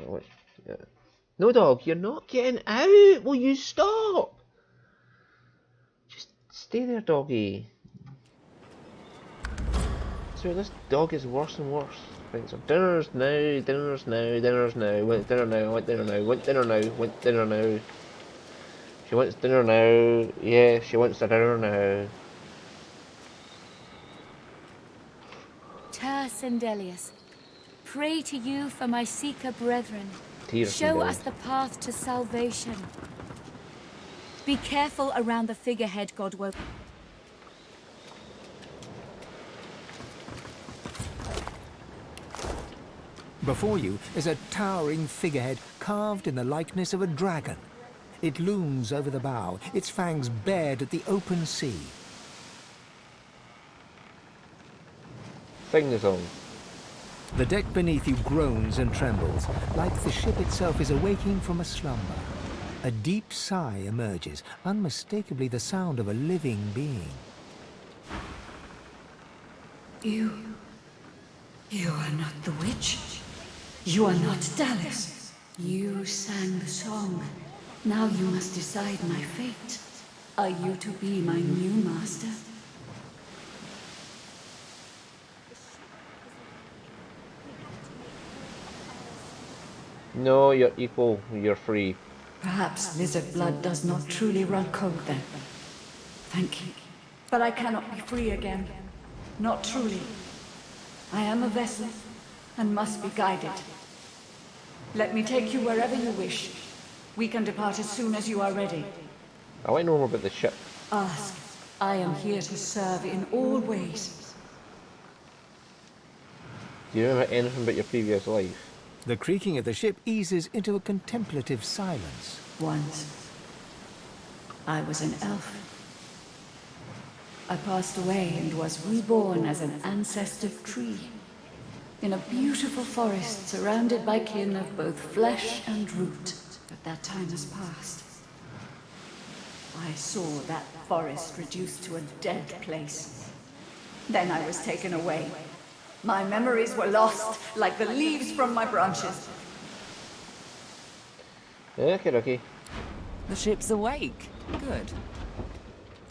Oh, wait. Yeah. No, dog, you're not getting out. Will you stop? Just stay there, doggy. So this dog is worse and worse. Things are dinners now, dinners now, dinners now. Want dinner now, want dinner now, want dinner now, want dinner now. She wants dinner now. Yeah, she wants the dinner now. Ter Sendelius, pray to you for my seeker brethren. Tears Show and us the path to salvation. Be careful around the figurehead, Godwoke. Before you is a towering figurehead carved in the likeness of a dragon. It looms over the bow, its fangs bared at the open sea. Sing the song. The deck beneath you groans and trembles, like the ship itself is awaking from a slumber. A deep sigh emerges, unmistakably the sound of a living being. You are not the witch. You are not Dallas. You sang the song. Now you must decide my fate. Are you to be my new master? No, you're equal. You're free. Perhaps lizard blood does not truly run cold then. Thank you. But I cannot be free again. Not truly. I am a vessel and must be guided. Let me take you wherever you wish. We can depart as soon as you are ready. I want to know more about the ship. Ask. I am here to serve in all ways. Do you remember anything about your previous life? The creaking of the ship eases into a contemplative silence. Once, I was an elf. I passed away and was reborn as an ancestor tree. In a beautiful forest surrounded by kin of both flesh and root. But that time has passed. I saw that forest reduced to a dead place. Then I was taken away. My memories were lost, like the leaves from my branches. Okay. The ship's awake. Good.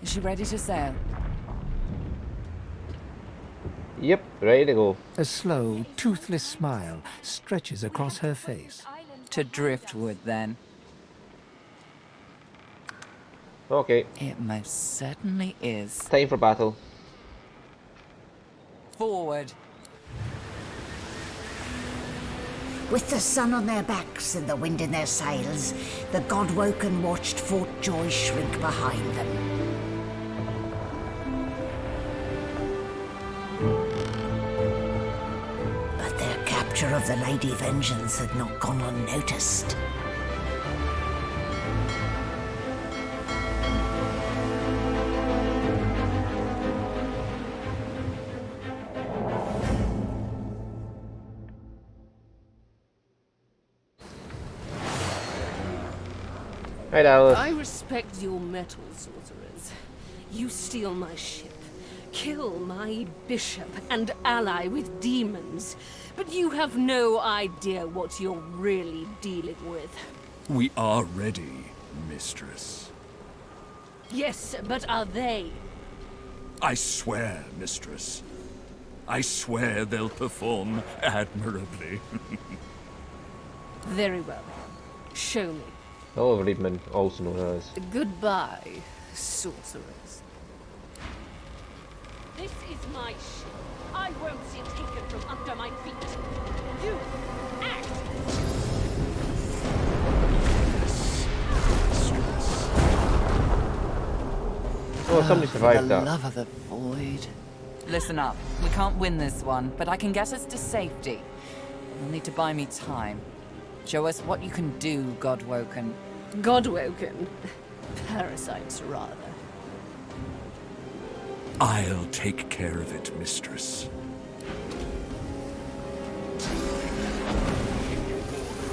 Is she ready to sail? Yep, ready to go. A slow, toothless smile stretches across her face. To driftwood, then. Okay, It most certainly is. time for battle. Forward. With the sun on their backs and the wind in their sails, the Godwoken watched Fort Joy shrink behind them. But their capture of the Lady Vengeance had not gone unnoticed. Hi, Dallas. I respect your mettle, sorcerers. You steal my ship, kill my bishop, and ally with demons. But you have no idea what you're really dealing with. We are ready, mistress. Yes, but are they? I swear, mistress. I swear they'll perform admirably. Very well. Show me. Oliver Reedman, also known as. Goodbye, sorcerers. This is my ship. I won't see it taken from under my feet. You, act! Oh, somebody survived For the that. love of the void. Listen up. We can't win this one, but I can get us to safety. You'll need to buy me time. Show us what you can do, Godwoken. Godwoken? Parasites, rather. I'll take care of it, mistress.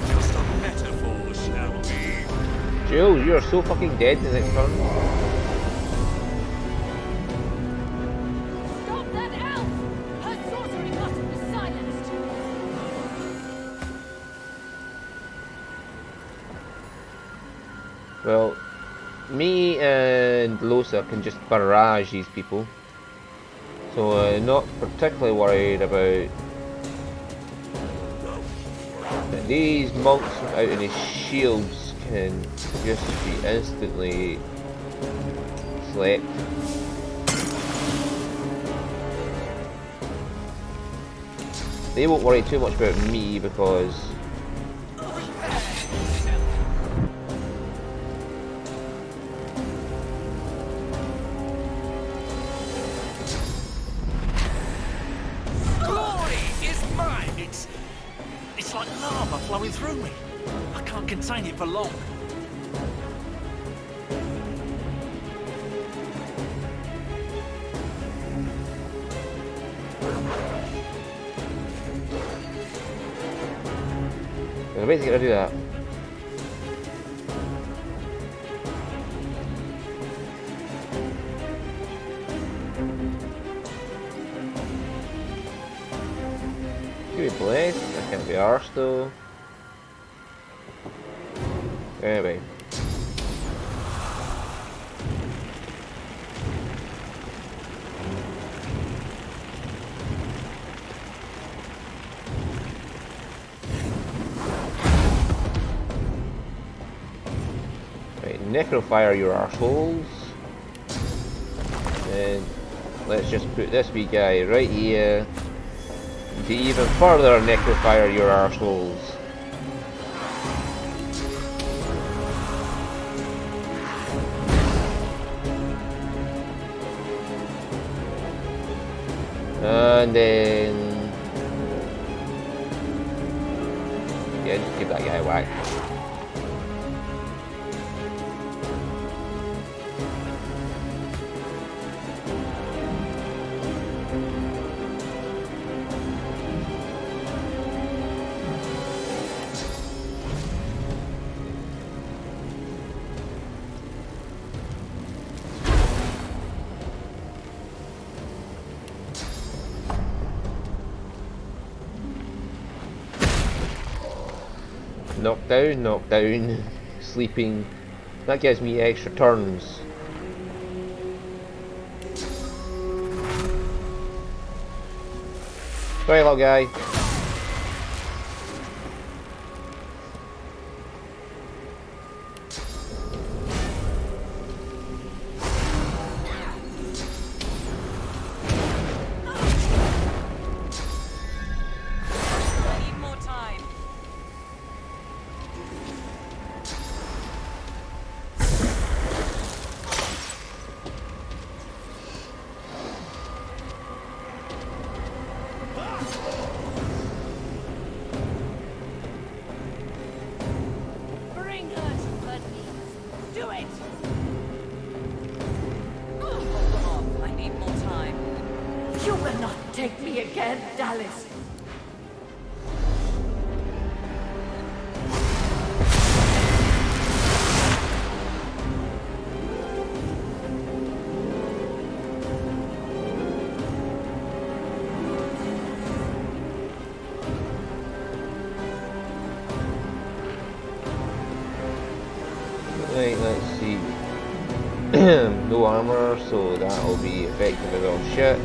Just a metaphor, shall we? Jill, you are so fucking dead in the next turn. Stop that elf! Her sorcery must be silenced! Well, me and Losa can just barrage these people. So not particularly worried about that. These monks out in his shields can just be instantly slept. They won't worry too much about me because It's like lava flowing through me. I can't contain it for long. there's a way to get rid of that. Give me blade. I can't be arsed though. Anyway. Right, necrofire your arseholes. And let's just put this wee guy right here to even further necrofire your arseholes. And then yeah, just give that guy a whack. Knock down, sleeping. That gives me extra turns. Sorry, little guy. Need more time. Bring her to her knees. Do it! Hold them off. I need more time. You will not take me again, Dallas. Right, let's see. No armor, so that'll be effective as all shit.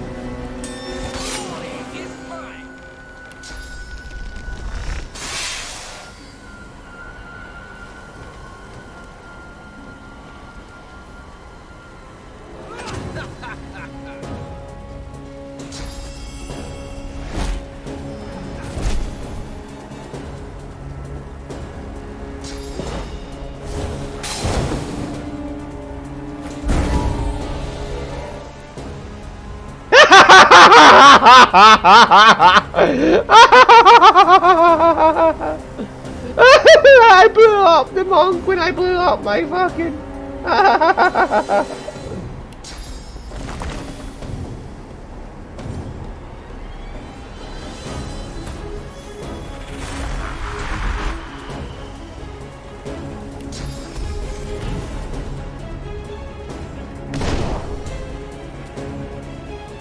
I blew up the monk when I blew up my fucking.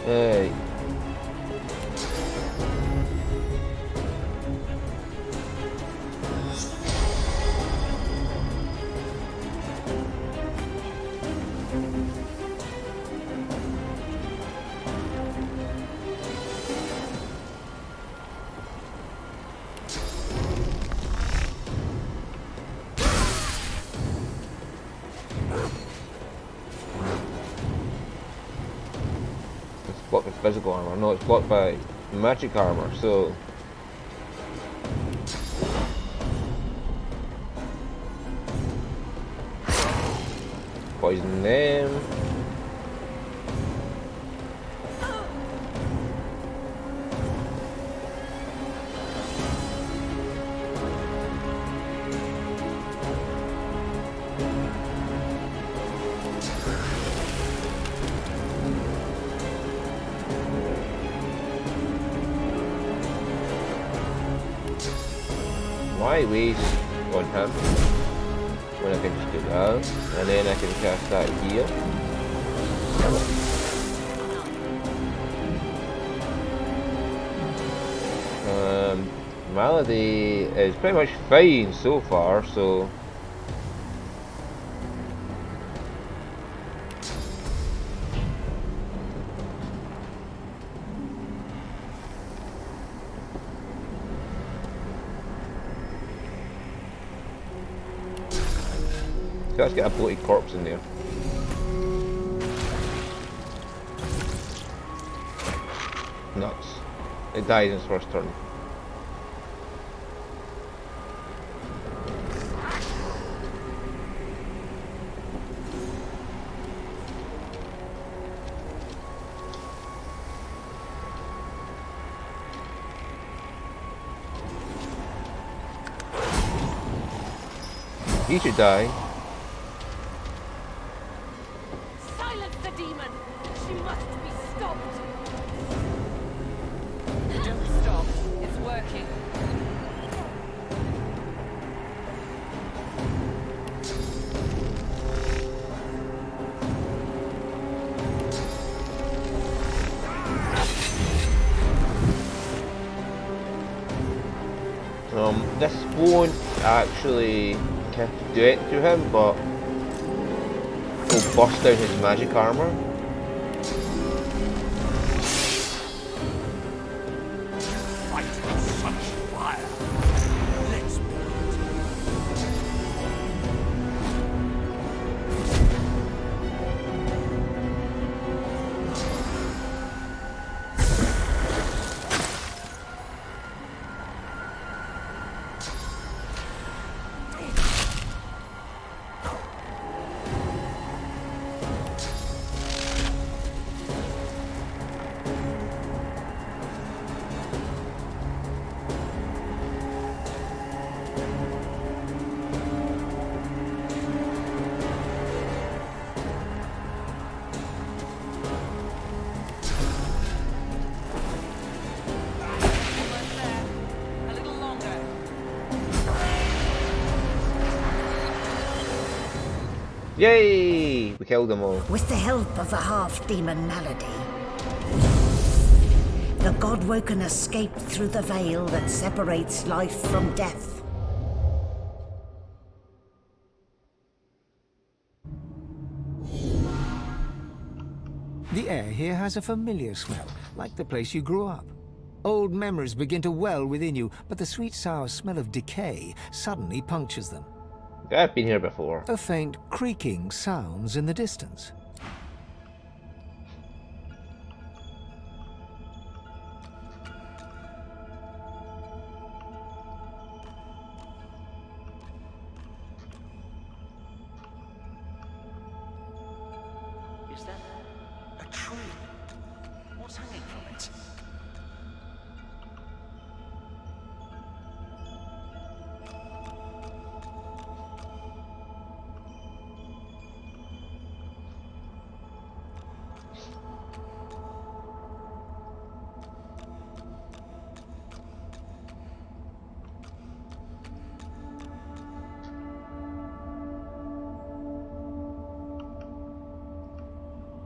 Hey. blocked by physical armor. No, it's blocked by magic armor. So poison them. Why waste on him when I can just do that, and then I can cast that here. Malady is pretty much fine so far, so let's get a bloated corpse in there. Nuts. It died in its first turn. He should die. Silence the demon! She must be stopped! Don't stop. It's working. This won't actually do it to him, but will bust down his magic armor. Fight with such fire. Let's Yay! We killed them all. With the help of the half-demon Malady, the God-Woken escaped through the veil that separates life from death. The air here has a familiar smell, like the place you grew up. Old memories begin to well within you, but the sweet sour smell of decay suddenly punctures them. I've been here before. A faint creaking sounds in the distance. Is that a tree? What's hanging from it?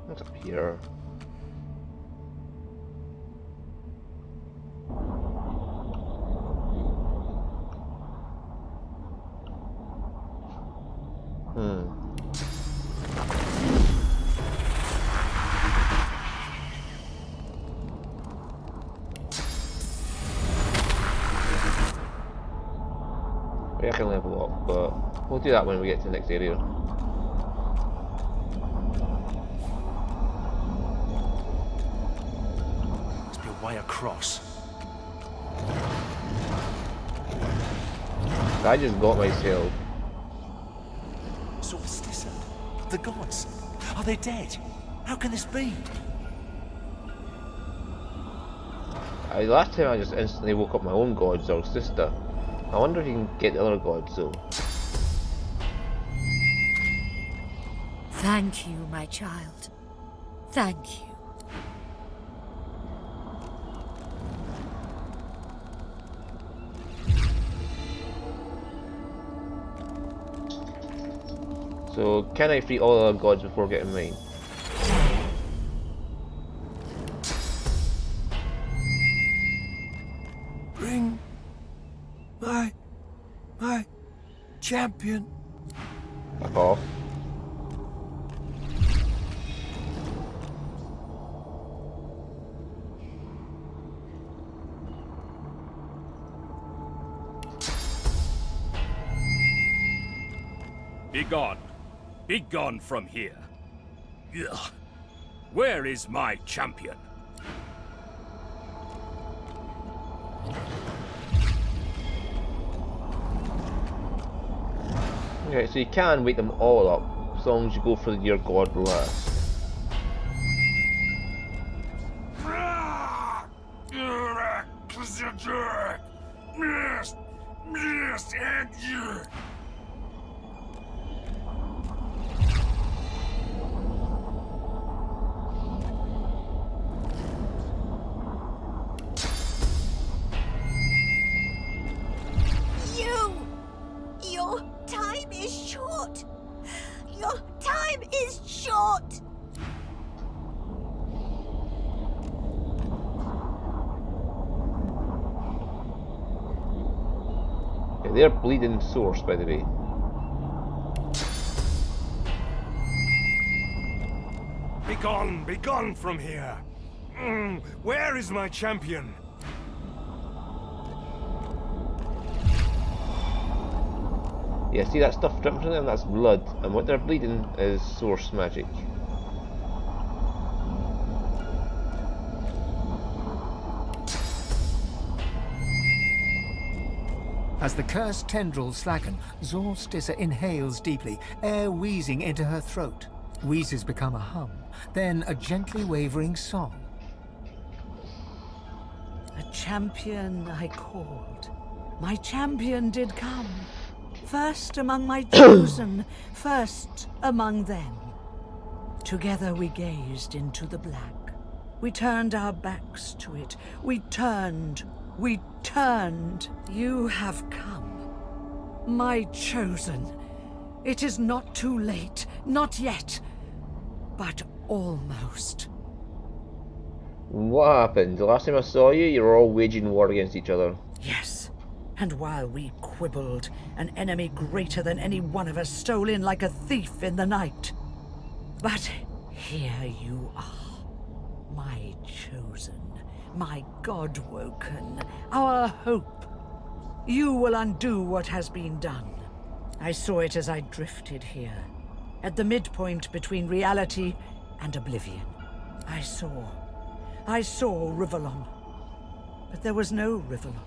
What's up here? I can level up, but we'll do that when we get to the next area. way across. I just got myself. Solstice? The gods? Are they dead? How can this be? Last time I just instantly woke up my own gods or sister. I wonder if you can get the other gods though. Thank you, my child. Thank you. So, can I free all the other gods before getting mine? Bring my champion. Fuck off. Begone. Begone from here. Ugh. Where is my champion? Okay, so you can wake them all up, as long as you go for your god last. Your time is short. Your time is short. Okay, they're bleeding source, by the way. Begone, begone from here. Where is my champion? Yeah, see that stuff dripping from them? That's blood, and what they're bleeding is source magic. As the cursed tendrils slacken, Solstice inhales deeply, air wheezing into her throat. Wheezes become a hum, then a gently wavering song. A champion I called. My champion did come. First among my chosen, first among them. Together we gazed into the black. We turned our backs to it. We turned. You have come. My chosen. It is not too late. Not yet. But almost. What happened? The last time I saw you, you were all waging war against each other. Yes. And while we quibbled, an enemy greater than any one of us stole in like a thief in the night. But here you are, my chosen, my God-woken, our hope. You will undo what has been done. I saw it as I drifted here, at the midpoint between reality and oblivion. I saw Rivalon. But there was no Rivalon.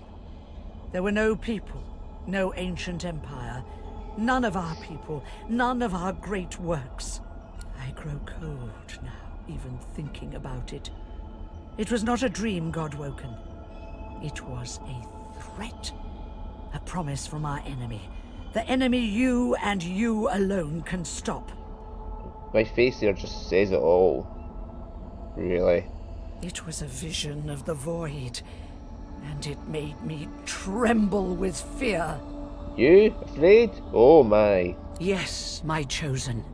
There were no people, no ancient empire, none of our people, none of our great works. I grow cold now, even thinking about it. It was not a dream, God-woken. It was a threat. A promise from our enemy. The enemy you and you alone can stop. My face there just says it all. Really. It was a vision of the void. And it made me tremble with fear. You? Afraid? Oh my. Yes, my chosen.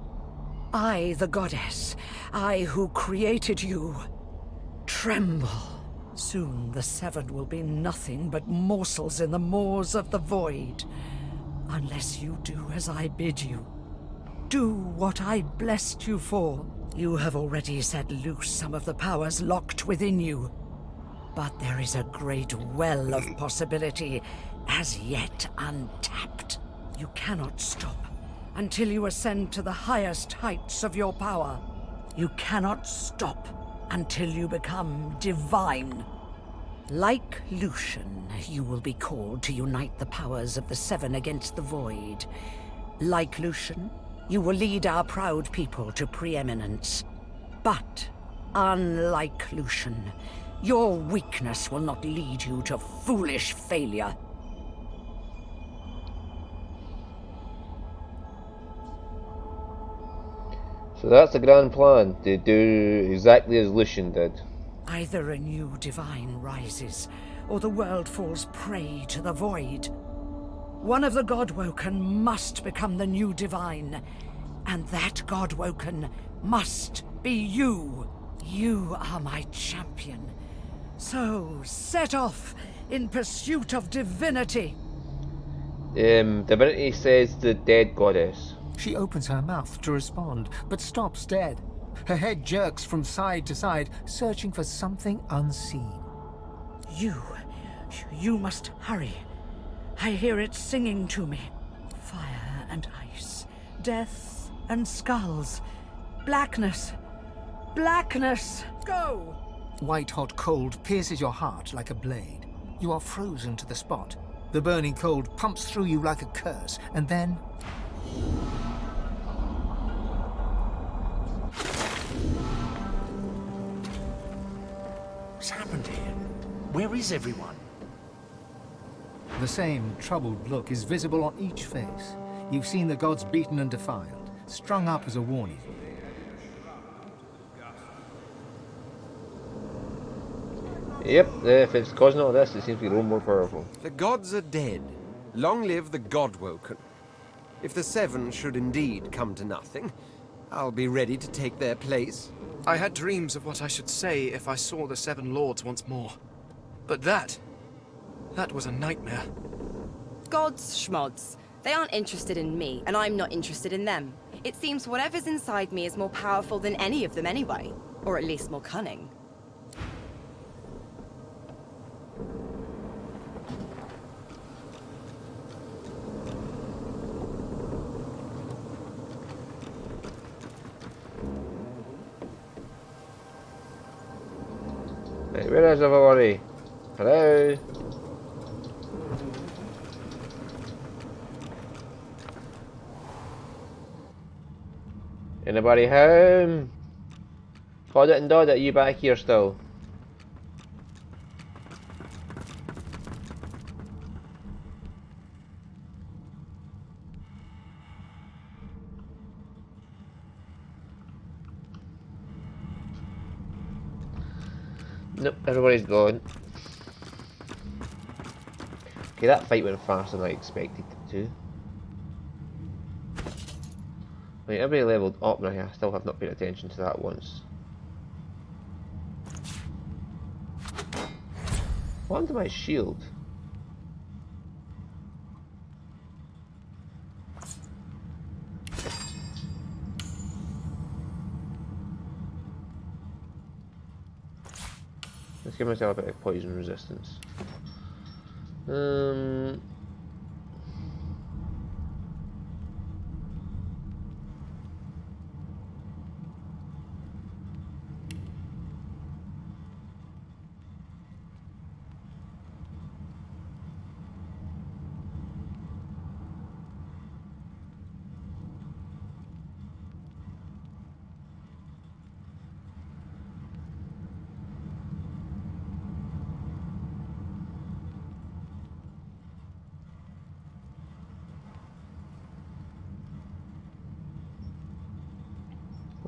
I, the goddess. I who created you. Tremble. Soon the Seven will be nothing but morsels in the maws of the void. Unless you do as I bid you. Do what I blessed you for. You have already set loose some of the powers locked within you. But there is a great well of possibility, as yet untapped. You cannot stop until you ascend to the highest heights of your power. You cannot stop until you become divine. Like Lucian, you will be called to unite the powers of the Seven against the Void. Like Lucian, you will lead our proud people to preeminence. But, unlike Lucian, your weakness will not lead you to foolish failure. So that's the grand plan, to do exactly as Lucian did. Either a new divine rises, or the world falls prey to the void. One of the Godwoken must become the new divine, and that Godwoken must be you. You are my champion. So, set off in pursuit of divinity. Divinity says the dead goddess. She opens her mouth to respond, but stops dead. Her head jerks from side to side, searching for something unseen. You must hurry. I hear it singing to me. Fire and ice, death and skulls, blackness, blackness. Go! White-hot cold pierces your heart like a blade. You are frozen to the spot. The burning cold pumps through you like a curse, and then... What's happened here? Where is everyone? The same troubled look is visible on each face. You've seen the gods beaten and defiled, strung up as a warning. Yep, if it's causing all this, it seems to be a little more powerful. The gods are dead. Long live the Godwoken. If the Seven should indeed come to nothing, I'll be ready to take their place. I had dreams of what I should say if I saw the Seven Lords once more. But that was a nightmare. Gods, schmods. They aren't interested in me, and I'm not interested in them. It seems whatever's inside me is more powerful than any of them anyway. Or at least more cunning. Right, where is everybody? Hello? Anybody home? Cod it and Dod it, you back here still? Nope, everybody's gone. Okay, that fight went faster than I expected it to. Right, everybody leveled up now. I still have not paid attention to that once. What happened to my shield? Let's give myself a bit of poison resistance.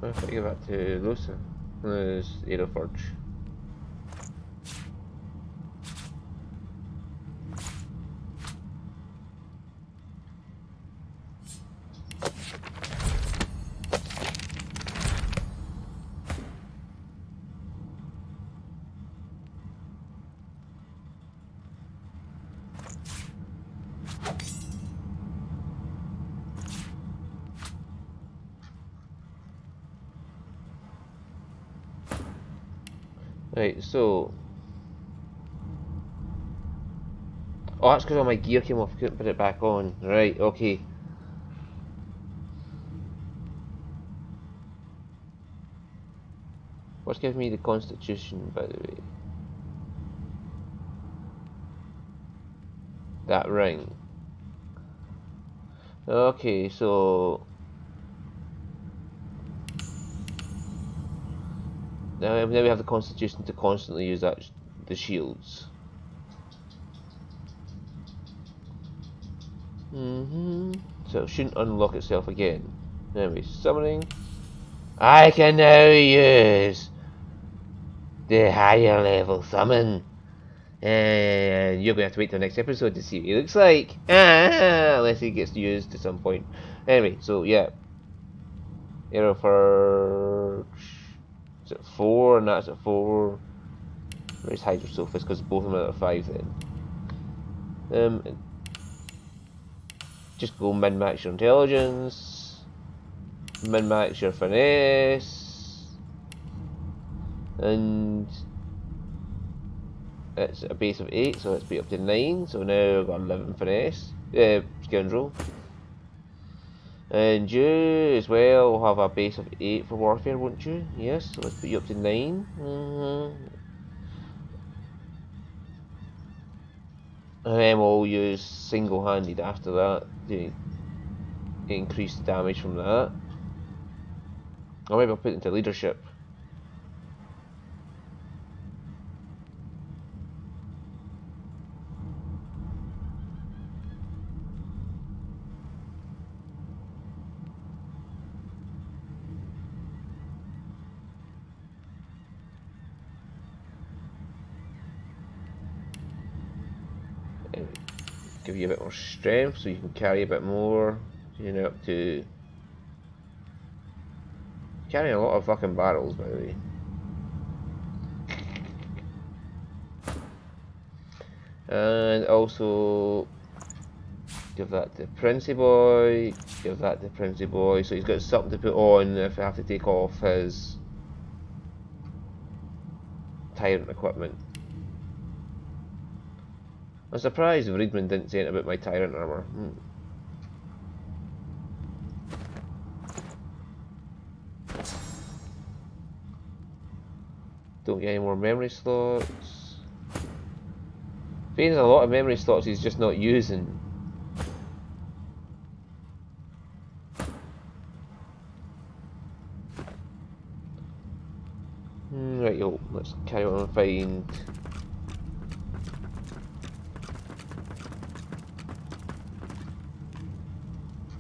If I give that to Lucy, there's Aeroforge. Right, so... Oh, that's because all my gear came off, I couldn't put it back on. Right, okay. What's giving me the constitution, by the way? that ring. Okay, so now we have the constitution to constantly use the shields. So it shouldn't unlock itself again. Anyway, summoning. I can now use the higher level summon. And you're going to have to wait till the next episode to see what he looks like. Unless he gets used at some point. Anyway, so yeah. Arrow for... Is it 4? And that's at 4. Raise Hydrosophist because both of them are at 5 then. Just go min-max your intelligence. Min-max your finesse. And it's a base of 8, so let's be up to 9. So now I've got 11 finesse. Scoundrel. And you as well will have a base of 8 for warfare, won't you? Yes, so let's put you up to 9. And then we'll use single-handed after that to increase the damage from that. Or maybe I'll put it into leadership. Give you a bit more strength so you can carry a bit more. You know, up to carrying a lot of fucking barrels, by the way. And also give that to Princey Boy. Give that to Princey Boy. So he's got something to put on if I have to take off his tyrant equipment. I'm surprised Reedman didn't say anything about my tyrant armor. Don't get any more memory slots. There's a lot of memory slots he's just not using. Right, yo, let's carry on and find.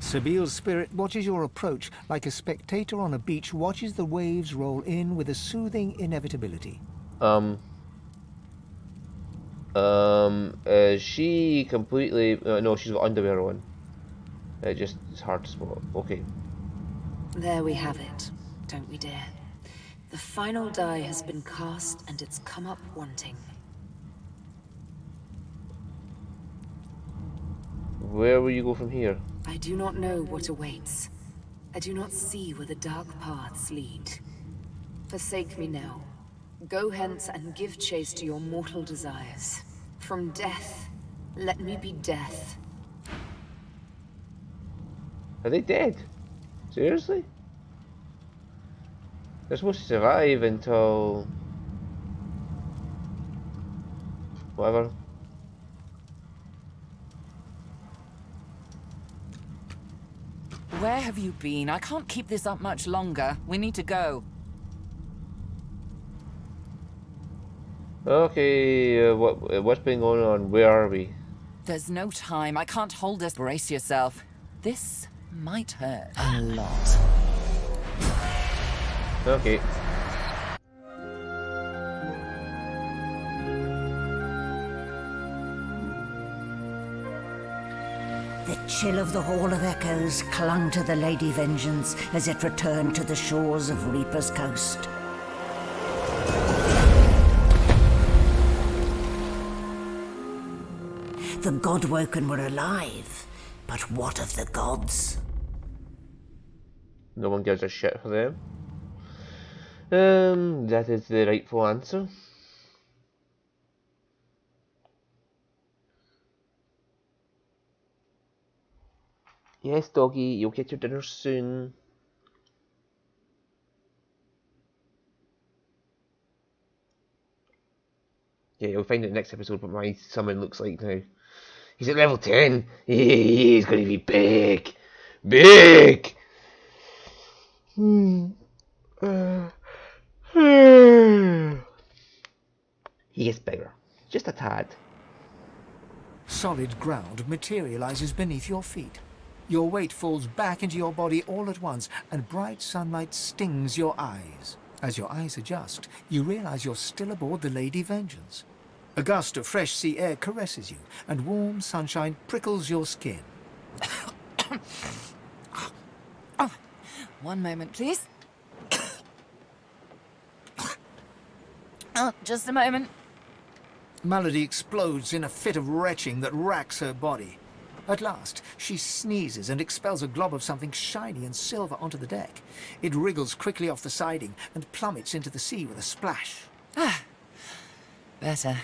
Sabile's spirit watches your approach like a spectator on a beach watches the waves roll in with a soothing inevitability. She completely... no, she's got underwear on. It's hard to spot. Okay. There we have it, don't we, dear? The final die has been cast and it's come up wanting. Where will you go from here? I do not know what awaits. I do not see where the dark paths lead. Forsake me now. Go hence and give chase to your mortal desires. From death, let me be death. Are they dead? Seriously? They're supposed to survive until... whatever. Where have you been? I can't keep this up much longer. We need to go. Okay, what's been going on? Where are we? There's no time. I can't hold this. Brace yourself. This might hurt a lot. Okay. The chill of the Hall of Echoes clung to the Lady Vengeance as it returned to the shores of Reaper's Coast. The Godwoken were alive, but what of the gods? No one gives a shit for them. That is the rightful answer. Yes, doggy, you'll get your dinner soon. Yeah, you'll find in the next episode what my summon looks like now. He's at level 10. He's going to be big. Big! He gets bigger. Just a tad. Solid ground materializes beneath your feet. Your weight falls back into your body all at once, and bright sunlight stings your eyes. As your eyes adjust, you realize you're still aboard the Lady Vengeance. A gust of fresh sea air caresses you, and warm sunshine prickles your skin. One moment, please. Oh, just a moment. Malady explodes in a fit of retching that racks her body. At last, she sneezes and expels a glob of something shiny and silver onto the deck. It wriggles quickly off the siding and plummets into the sea with a splash. Ah, better.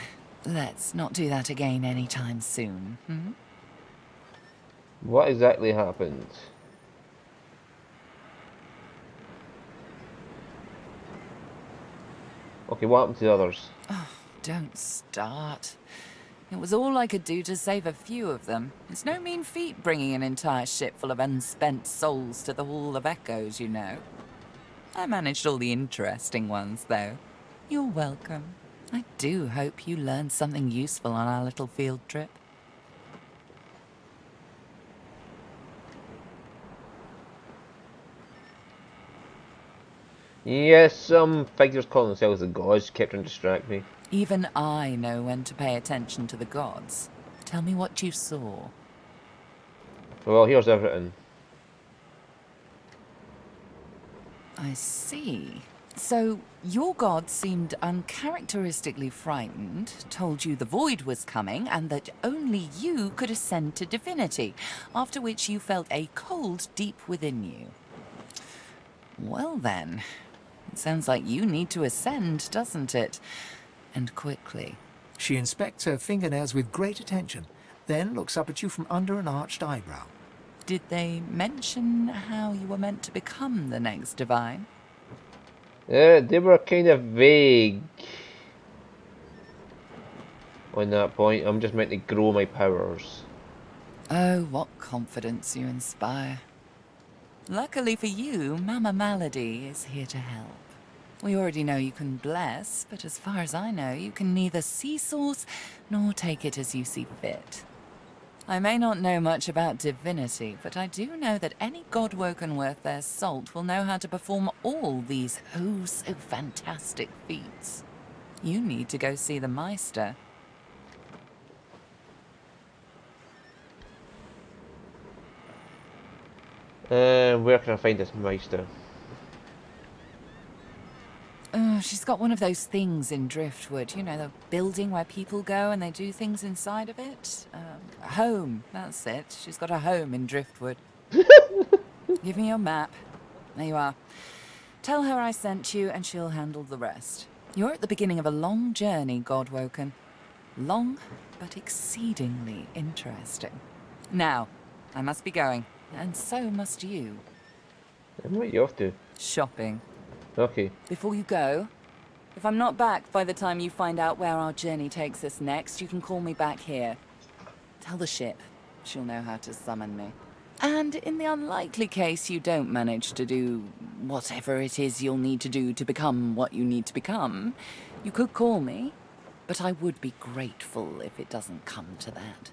Let's not do that again anytime soon. Hmm? What exactly happened? Okay, what happened to the others? Oh, don't start. It was all I could do to save a few of them. It's no mean feat bringing an entire ship full of unspent souls to the Hall of Echoes, you know. I managed all the interesting ones, though. You're welcome. I do hope you learned something useful on our little field trip. Yes, some figures calling themselves the gods kept on distracting me. Even I know when to pay attention to the gods. Tell me what you saw. Well, here's everything. I see. So, your god seemed uncharacteristically frightened, told you the void was coming, and that only you could ascend to divinity, after which you felt a cold deep within you. Well then, it sounds like you need to ascend, doesn't it? And quickly. She inspects her fingernails with great attention, then looks up at you from under an arched eyebrow. Did they mention how you were meant to become the next divine? They were kind of vague on that point. I'm just meant to grow my powers. Oh, what confidence you inspire. Luckily for you, Mama Malady is here to help. We already know you can bless, but as far as I know, you can neither see source nor take it as you see fit. I may not know much about divinity, but I do know that any god-woken worth their salt will know how to perform all these so fantastic feats. You need to go see the Meister. Where can I find this Meister? She's got one of those things in Driftwood, you know, the building where people go and they do things inside of it. Home, that's it. She's got a home in Driftwood. Give me your map. There you are. Tell her I sent you and she'll handle the rest. You're at the beginning of a long journey, Godwoken. Long, but exceedingly interesting. Now, I must be going, and so must you. And what are you off to? Shopping. Okay. Before you go, if I'm not back by the time you find out where our journey takes us next, you can call me back here. Tell the ship. She'll know how to summon me. And in the unlikely case you don't manage to do whatever it is you'll need to do to become what you need to become, you could call me, but I would be grateful if it doesn't come to that.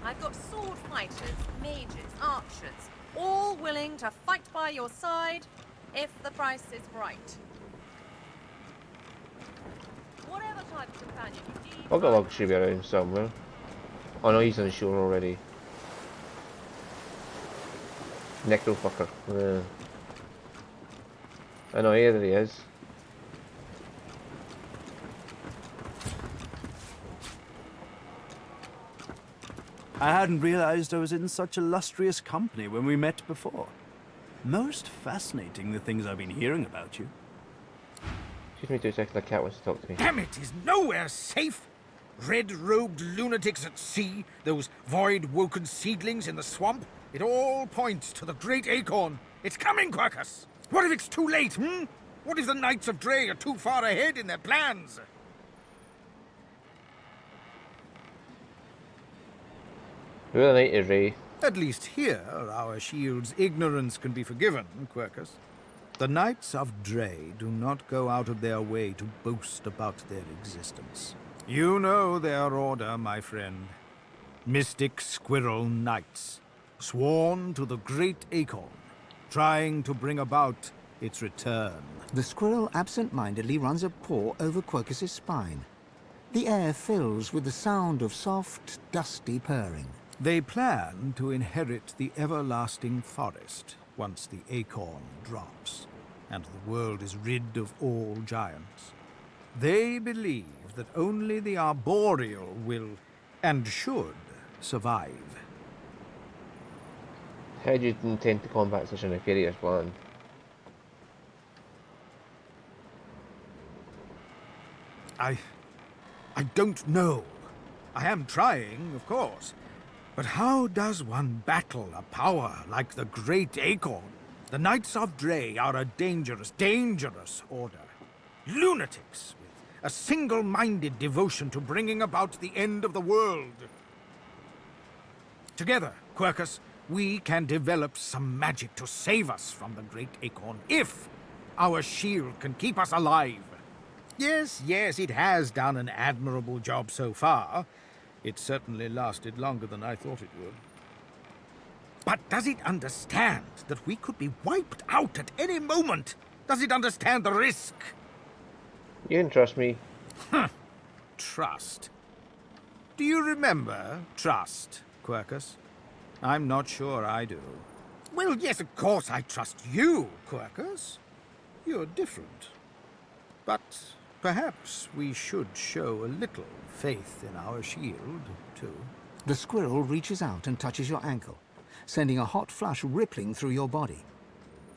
I've got sword fighters, mages, archers, all willing to fight by your side if the price is right. Whatever type of companion you need. I've got a log should be around somewhere. Oh no, he's on the shore already. Necrofucker. I know, here he is. I hadn't realized I was in such illustrious company when we met before. Most fascinating, the things I've been hearing about you. Excuse me 2 seconds, the cat wants to talk to me. Damn it, is nowhere safe! Red-robed lunatics at sea, those void-woken seedlings in the swamp. It all points to the great acorn. It's coming, Quackus! What if it's too late, hmm? What if the Knights of Dre are too far ahead in their plans? Who are the Knight of Ray? At least here, our shield's ignorance can be forgiven, Quercus. The Knights of Dre do not go out of their way to boast about their existence. You know their order, my friend. Mystic Squirrel Knights, sworn to the great acorn, trying to bring about its return. The squirrel absent-mindedly runs a paw over Quercus's spine. The air fills with the sound of soft, dusty purring. They plan to inherit the everlasting forest once the acorn drops, and the world is rid of all giants. They believe that only the arboreal will, and should, survive. How do you intend to combat such a nefarious plan? I don't know. I am trying, of course. But how does one battle a power like the Great Acorn? The Knights of Dre are a dangerous, dangerous order. Lunatics with a single-minded devotion to bringing about the end of the world. Together, Quercus, we can develop some magic to save us from the Great Acorn, if our shield can keep us alive. Yes, it has done an admirable job so far. It certainly lasted longer than I thought it would. But does it understand that we could be wiped out at any moment? Does it understand the risk? You can trust me. Trust. Do you remember trust, Quercus? I'm not sure I do. Well, yes, of course I trust you, Quercus. You're different. But perhaps we should show a little faith in our shield, too. The squirrel reaches out and touches your ankle, sending a hot flush rippling through your body.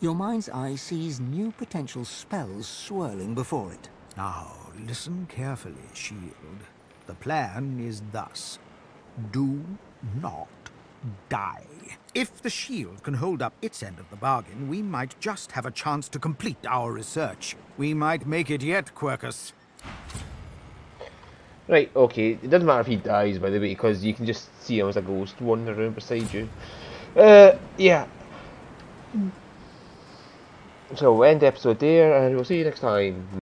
Your mind's eye sees new potential spells swirling before it. Now, listen carefully, shield. The plan is thus. Do not die. If the shield can hold up its end of the bargain, we might just have a chance to complete our research. We might make it yet, Quercus. Right, okay. It doesn't matter if he dies, by the way, because you can just see him as a ghost wandering around beside you. Yeah. So we'll end the episode there, and we'll see you next time.